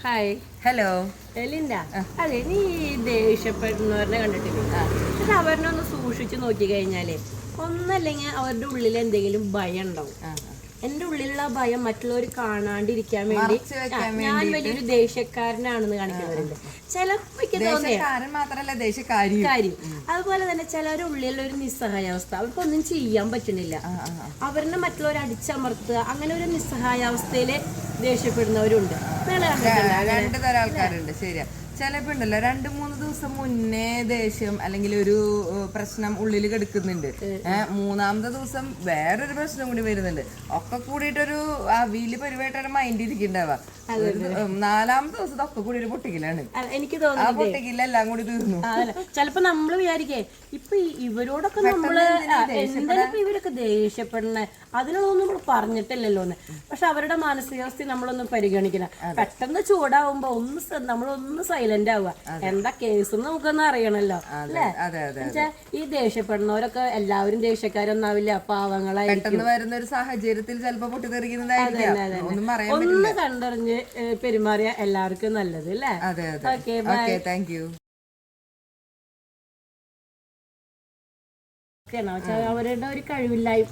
Hi. Hello. എലിൻഡ, അതെ നീ ദേഷ്യപ്പെടുന്നവരെ കണ്ടിട്ടില്ലേ? പക്ഷെ അവരിനെ ഒന്ന് സൂക്ഷിച്ചു നോക്കി കഴിഞ്ഞാല് ഒന്നല്ലെങ്കിൽ അവരുടെ ഉള്ളിൽ എന്തെങ്കിലും ഭയം ഉണ്ടാവും. എന്റെ ഉള്ളിലുള്ള ഭയം മറ്റുള്ളവർ കാണാണ്ടിരിക്കാൻ വേണ്ടി ഞാൻ വലിയൊരു ദേഷ്യക്കാരനാണെന്ന് കാണിക്കുന്നവരുണ്ട്. ചിലർക്ക് തോന്നിയ കാര്യം. അതുപോലെ തന്നെ ചിലരുടെ ഉള്ളിലുള്ള ഒരു നിസ്സഹായാവസ്ഥ, അവർക്കൊന്നും ചെയ്യാൻ പറ്റുന്നില്ല. അവരിനെ മറ്റുള്ളവർ അടിച്ചമർത്തുക, അങ്ങനെ ഒരു നിസ്സഹായാവസ്ഥയില് ദേഷ്യപ്പെടുന്നവരുണ്ട്. രണ്ടു തരം ആൾക്കാരുണ്ട്. ശരിയാ. ചിലപ്പോ ഉണ്ടല്ലോ 2-3 ദിവസം മുന്നേ ദേഷ്യം അല്ലെങ്കിൽ ഒരു പ്രശ്നം ഉള്ളിൽ കിടക്കുന്നുണ്ട്. മൂന്നാമത്തെ ദിവസം വേറൊരു പ്രശ്നം കൂടി വരുന്നുണ്ട്. ഒക്കെ കൂടിയിട്ടൊരു വീല് പരിപാടിയുടെ മൈൻഡ് ഇരിക്കണ്ടാവാ. 4-ാമത്തെ ദിവസം ഒക്കെ കൂടി ഒരു പൊട്ടിക്കലാണ്. എനിക്ക് ആ പൊട്ടിക്കില്ല എല്ലാം കൂടി തീർന്നു. ചിലപ്പോ നമ്മള് വിചാരിക്കേ ഇപ്പൊ ഇവരോടൊക്കെ നമ്മള് എന്തിനാ ഇവരൊക്കെ ദേഷ്യപ്പെടണേ, അതിനൊന്നും നമ്മൾ പറഞ്ഞിട്ടില്ലല്ലോന്ന്. പക്ഷെ അവരുടെ മാനസികാവസ്ഥ നമ്മളൊന്നും പരിഗണിക്കില്ല. പെട്ടെന്ന് ചൂടാവുമ്പോ നമ്മളൊന്ന് സൈലന്റ് ആവുക. എന്താ കേസ് നമുക്കൊന്നും അറിയണല്ലോ അല്ലേ? ഈ ദേഷ്യപ്പെടുന്നവരൊക്കെ എല്ലാവരും ദേഷ്യക്കാരൊന്നാവില്ല, പാവങ്ങളായിരിക്കും. വരുന്ന ഒരു സാഹചര്യത്തിൽ ചിലപ്പോ പൊട്ടിത്തെറിക്കുന്നതായിരിക്കും. ഒന്ന് കണ്ടറിഞ്ഞ് പെരുമാറിയ എല്ലാവർക്കും നല്ലത് അല്ലേ? Okay, bye. Thank you. അവരുടെ ഒരു കഴിവില്ലായ്മ